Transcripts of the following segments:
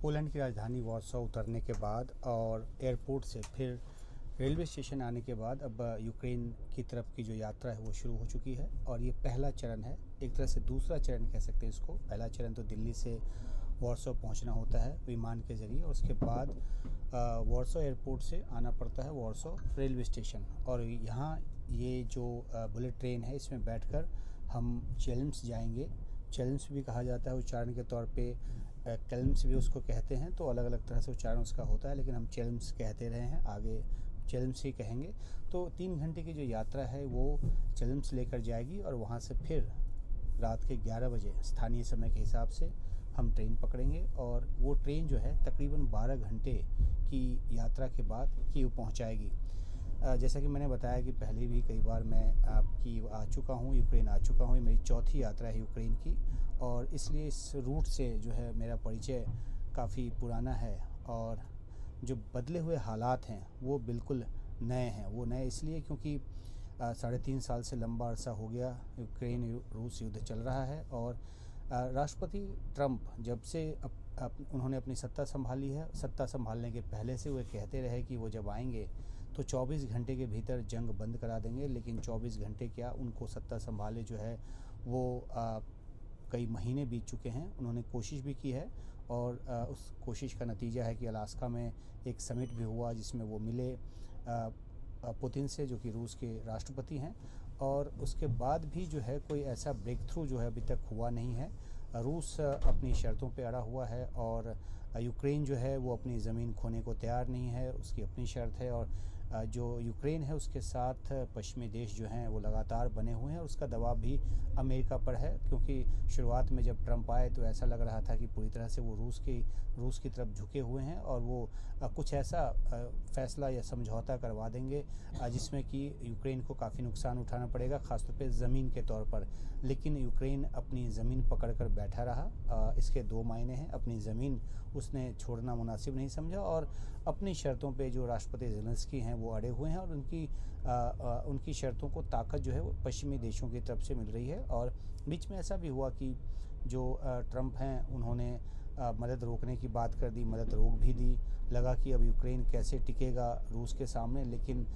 Poland की राजधानी वार्सो उतरने के बाद और एयरपोर्ट से फिर रेलवे स्टेशन आने के बाद अब यूक्रेन की तरफ की जो यात्रा है वो शुरू हो चुकी है और ये पहला चरण है। एक तरह से दूसरा चरण कह सकते हैं इसको। पहला चरण तो दिल्ली से वार्सो पहुंचना होता है विमान के ज़रिए और उसके बाद वार्सो एयरपोर्ट से आना पड़ता है वार्सो रेलवे स्टेशन और यहाँ ये जो बुलेट ट्रेन है इसमें बैठकर हम चेल्म्स जाएंगे। चेल्म्स भी कहा जाता है उच्चारण के तौर पे, केल्म्स भी उसको कहते हैं, तो अलग अलग तरह से उच्चारण उसका होता है, लेकिन हम चेल्म्स कहते रहे हैं, आगे चेल्म्स ही कहेंगे। तो 3 घंटे की जो यात्रा है वो चेल्म्स लेकर जाएगी और वहाँ से फिर रात के 11 बजे स्थानीय समय के हिसाब से हम ट्रेन पकड़ेंगे और वो ट्रेन जो है तकरीबन 12 घंटे की यात्रा के बाद कीव पहुँचाएगी। जैसा कि मैंने बताया कि पहले भी कई बार मैं कीव आ चुका हूँ, यूक्रेन आ चुका हूँ। ये मेरी चौथी यात्रा है यूक्रेन की और इसलिए इस रूट से जो है मेरा परिचय काफ़ी पुराना है और जो बदले हुए हालात हैं वो बिल्कुल नए हैं। वो नए इसलिए क्योंकि 3.5 साल से लंबा अरसा हो गया यूक्रेन रूस युद्ध चल रहा है और राष्ट्रपति ट्रंप जब से उन्होंने अपनी सत्ता संभाली है, सत्ता संभालने के पहले से वो कहते रहे कि वो जब आएंगे तो 24 घंटे के भीतर जंग बंद करा देंगे, लेकिन 24 घंटे क्या, उनको सत्ता संभाले जो है वो कई महीने बीत चुके हैं। उन्होंने कोशिश भी की है और उस कोशिश का नतीजा है कि अलास्का में एक समिट भी हुआ जिसमें वो मिले पुतिन से, जो कि रूस के राष्ट्रपति हैं, और उसके बाद भी जो है कोई ऐसा ब्रेक थ्रू जो है अभी तक हुआ नहीं है। रूस अपनी शर्तों पे अड़ा हुआ है और यूक्रेन जो है वो अपनी ज़मीन खोने को तैयार नहीं है, उसकी अपनी शर्त है। और जो यूक्रेन है उसके साथ पश्चिमी देश जो हैं वो लगातार बने हुए हैं और उसका दबाव भी अमेरिका पर है, क्योंकि शुरुआत में जब ट्रंप आए तो ऐसा लग रहा था कि पूरी तरह से वो रूस की तरफ झुके हुए हैं और वो कुछ ऐसा फैसला या समझौता करवा देंगे जिसमें कि यूक्रेन को काफ़ी नुकसान उठाना पड़ेगा, ख़ासतौर पे ज़मीन के तौर पर। लेकिन यूक्रेन अपनी ज़मीन पकड़ कर बैठा रहा। इसके 2 मायने हैं। अपनी ज़मीन उसने छोड़ना मुनासिब नहीं समझा और अपनी शर्तों पे जो राष्ट्रपति ज़ेलेंस्की हैं वो अड़े हुए हैं और उनकी शर्तों को ताकत जो है वो पश्चिमी देशों की तरफ से मिल रही है। और बीच में ऐसा भी हुआ कि जो ट्रंप हैं उन्होंने मदद रोकने की बात कर दी, मदद रोक भी दी। लगा कि अब यूक्रेन कैसे टिकेगा रूस के सामने, लेकिन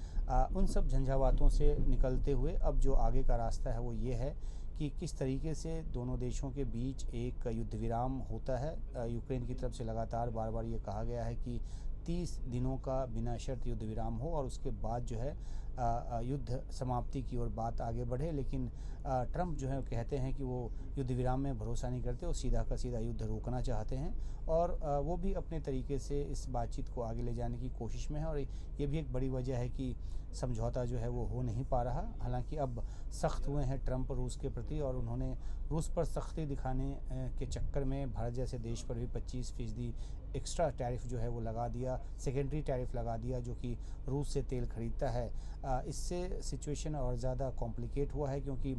उन सब झंझावातों से निकलते हुए अब जो आगे का रास्ता है वो ये है कि किस तरीके से दोनों देशों के बीच एक युद्ध विराम होता है। यूक्रेन की तरफ से लगातार बार बार ये कहा गया है कि 30 दिनों का बिना शर्त युद्ध विराम हो और उसके बाद जो है युद्ध समाप्ति की ओर बात आगे बढ़े। लेकिन ट्रंप जो है कहते हैं कि वो युद्ध विराम में भरोसा नहीं करते, वो सीधा का सीधा युद्ध रोकना चाहते हैं और वो भी अपने तरीके से इस बातचीत को आगे ले जाने की कोशिश में है। और ये भी एक बड़ी वजह है कि समझौता जो है वो हो नहीं पा रहा। हालांकि अब सख्त हुए हैं ट्रंप रूस के प्रति और उन्होंने रूस पर सख्ती दिखाने के चक्कर में भारत जैसे देश पर भी 25% एक्स्ट्रा टैरिफ जो है वो लगा दिया, सेकेंडरी टैरिफ लगा दिया, जो कि रूस से तेल खरीदता है। इससे सिचुएशन और ज़्यादा कॉम्प्लिकेट हुआ है क्योंकि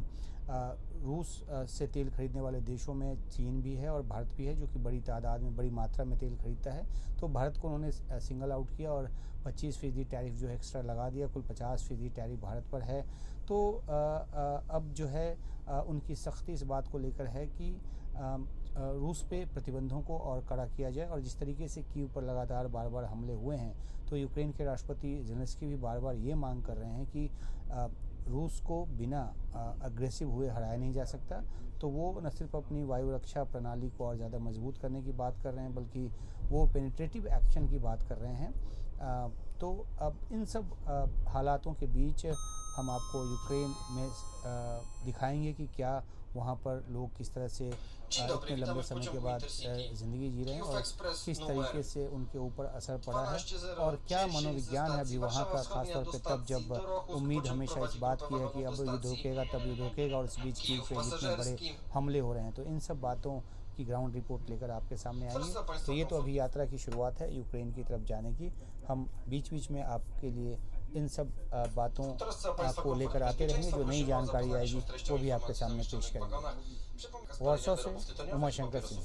रूस से तेल खरीदने वाले देशों में चीन भी है और भारत भी है, जो कि बड़ी तादाद में, बड़ी मात्रा में तेल खरीदता है। तो भारत को उन्होंने सिंगल आउट किया और 25% टैरिफ जो है एक्स्ट्रा लगा दिया। कुल 50% टैरिफ भारत पर है। तो अब जो है उनकी सख्ती इस बात को लेकर है कि रूस पे प्रतिबंधों को और कड़ा किया जाए। और जिस तरीके से कीव पर लगातार बार बार हमले हुए हैं तो यूक्रेन के राष्ट्रपति ज़ेलेंस्की भी बार बार ये मांग कर रहे हैं कि रूस को बिना अग्रेसिव हुए हराया नहीं जा सकता। तो वो न सिर्फ अपनी वायु रक्षा प्रणाली को और ज़्यादा मजबूत करने की बात कर रहे हैं, बल्कि वो पेनिट्रेटिव एक्शन की बात कर रहे हैं। तो अब इन सब हालातों के बीच हम आपको यूक्रेन में दिखाएंगे कि क्या वहाँ पर लोग किस तरह से इतने लंबे समय के बाद ज़िंदगी जी रहे हैं और किस तरीके से उनके ऊपर असर पड़ा है और क्या मनोविज्ञान है अभी वहाँ का, ख़ासतौर पे तब जब उम्मीद हमेशा इस बात की है कि अब युद्ध रुकेगा, तब युद्ध रुकेगा और इस बीच कीव पे जितने बड़े हमले हो रहे हैं। तो इन सब बातों की ग्राउंड रिपोर्ट लेकर आपके सामने आएंगे। तो ये तो अभी यात्रा की शुरुआत है यूक्रेन की तरफ जाने की। हम बीच बीच में आपके लिए इन सब बातों को लेकर आते रहेंगे। जो नई जानकारी आएगी वो भी आपके सामने पेश करेंगे। वार्सो से उमा शंकर सिंह।